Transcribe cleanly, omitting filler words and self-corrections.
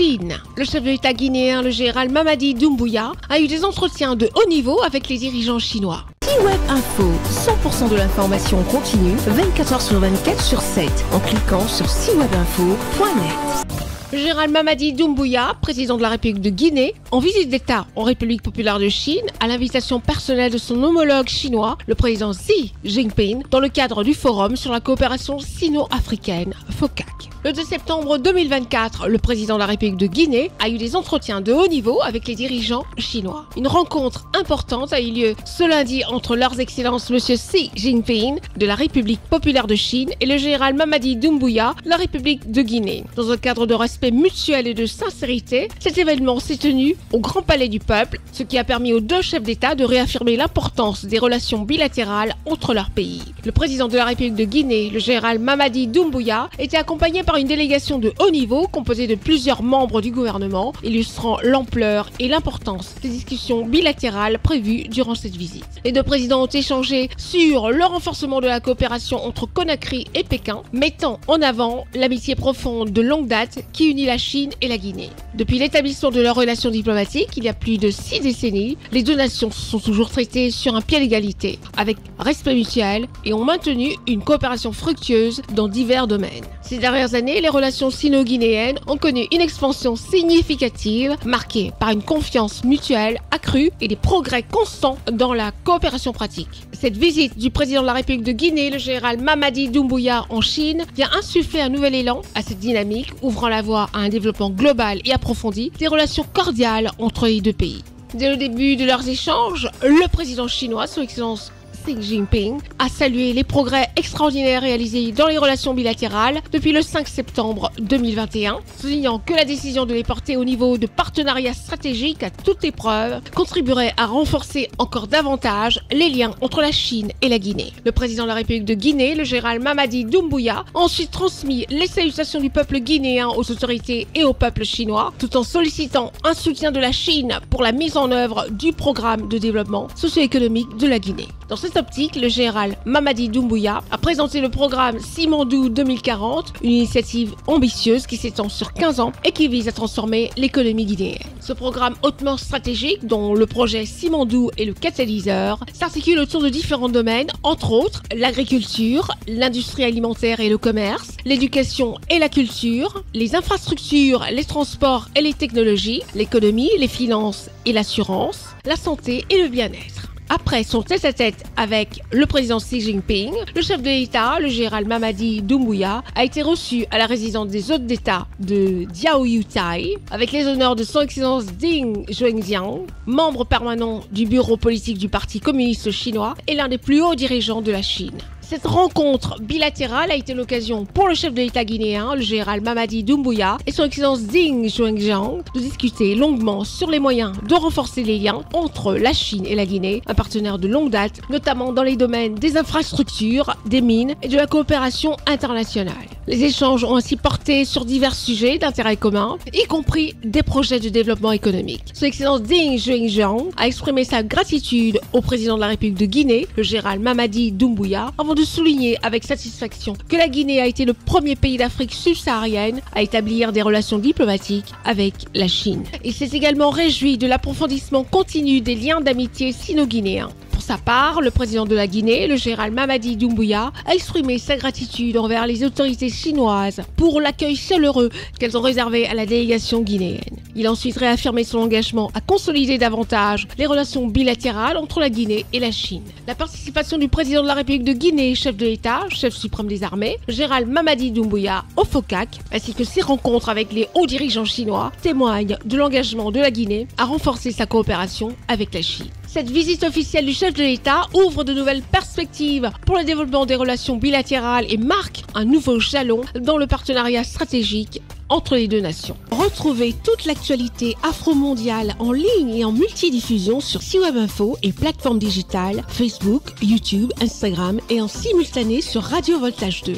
Chine. Le chef de l'État guinéen, le général Mamadi Doumbouya, a eu des entretiens de haut niveau avec les dirigeants chinois. C-Web Info, 100% de l'information continue, 24h sur 24 sur 7, en cliquant sur cwebinfo.net. Le général Mamadi Doumbouya, président de la République de Guinée, en visite d'État en République populaire de Chine, à l'invitation personnelle de son homologue chinois, le président Xi Jinping, dans le cadre du Forum sur la coopération sino-africaine, FOCAC. Le 2 septembre 2024, le président de la République de Guinée a eu des entretiens de haut niveau avec les dirigeants chinois. Une rencontre importante a eu lieu ce lundi entre leurs excellences M. Xi Jinping de la République populaire de Chine et le général Mamadi Doumbouya de la République de Guinée. Dans un cadre de respect mutuel et de sincérité, cet événement s'est tenu au Grand Palais du Peuple, ce qui a permis aux deux chefs d'État de réaffirmer l'importance des relations bilatérales entre leurs pays. Le président de la République de Guinée, le général Mamadi Doumbouya, était accompagné par une délégation de haut niveau composée de plusieurs membres du gouvernement, illustrant l'ampleur et l'importance des discussions bilatérales prévues durant cette visite. Les deux présidents ont échangé sur le renforcement de la coopération entre Conakry et Pékin, mettant en avant l'amitié profonde de longue date qui unit la Chine et la Guinée. Depuis l'établissement de leurs relations diplomatiques, il y a plus de 6 décennies, les deux nations se sont toujours traitées sur un pied d'égalité, avec respect mutuel, et ont maintenu une coopération fructueuse dans divers domaines. Ces dernières années, les relations sino-guinéennes ont connu une expansion significative, marquée par une confiance mutuelle accrue et des progrès constants dans la coopération pratique. Cette visite du président de la République de Guinée, le général Mamadi Doumbouya en Chine, vient insuffler un nouvel élan à cette dynamique, ouvrant la voie à un développement global et approfondi des relations cordiales entre les deux pays. Dès le début de leurs échanges, le président chinois, son excellence Xi Jinping, a salué les progrès extraordinaires réalisés dans les relations bilatérales depuis le 5 septembre 2021, soulignant que la décision de les porter au niveau de partenariat stratégique à toute épreuve contribuerait à renforcer encore davantage les liens entre la Chine et la Guinée. Le président de la République de Guinée, le général Mamadi Doumbouya, a ensuite transmis les salutations du peuple guinéen aux autorités et au peuple chinois, tout en sollicitant un soutien de la Chine pour la mise en œuvre du programme de développement socio-économique de la Guinée. Dans cette optique, le général Mamadi Doumbouya a présenté le programme Simandou 2040, une initiative ambitieuse qui s'étend sur 15 ans et qui vise à transformer l'économie guinéenne. Ce programme hautement stratégique, dont le projet Simandou est le catalyseur, s'articule autour de différents domaines, entre autres l'agriculture, l'industrie alimentaire et le commerce, l'éducation et la culture, les infrastructures, les transports et les technologies, l'économie, les finances et l'assurance, la santé et le bien-être. Après son tête-à-tête avec le président Xi Jinping, le chef de l'État, le général Mamadi Doumbouya, a été reçu à la résidence des hôtes d'État de Diaoyutai avec les honneurs de son excellence Ding Xuexiang, membre permanent du bureau politique du Parti communiste chinois et l'un des plus hauts dirigeants de la Chine. Cette rencontre bilatérale a été l'occasion pour le chef de l'État guinéen, le général Mamadi Doumbouya, et son excellence Ding Xuexiang de discuter longuement sur les moyens de renforcer les liens entre la Chine et la Guinée, un partenaire de longue date, notamment dans les domaines des infrastructures, des mines et de la coopération internationale. Les échanges ont ainsi porté sur divers sujets d'intérêt commun, y compris des projets de développement économique. Son excellence Ding Xuexiang a exprimé sa gratitude au président de la République de Guinée, le général Mamadi Doumbouya, avant de souligner avec satisfaction que la Guinée a été le premier pays d'Afrique subsaharienne à établir des relations diplomatiques avec la Chine. Il s'est également réjoui de l'approfondissement continu des liens d'amitié sino-guinéens. Pour sa part, le président de la Guinée, le général Mamadi Doumbouya, a exprimé sa gratitude envers les autorités chinoises pour l'accueil chaleureux qu'elles ont réservé à la délégation guinéenne. Il a ensuite réaffirmé son engagement à consolider davantage les relations bilatérales entre la Guinée et la Chine. La participation du président de la République de Guinée, chef de l'État, chef suprême des armées, le général Mamadi Doumbouya au FOCAC, ainsi que ses rencontres avec les hauts dirigeants chinois, témoignent de l'engagement de la Guinée à renforcer sa coopération avec la Chine. Cette visite officielle du chef de l'État ouvre de nouvelles perspectives pour le développement des relations bilatérales et marque un nouveau jalon dans le partenariat stratégique entre les deux nations. Retrouvez toute l'actualité afro-mondiale en ligne et en multidiffusion sur C-Web Info et plateformes digitales, Facebook, YouTube, Instagram et en simultané sur Radio Voltage 2.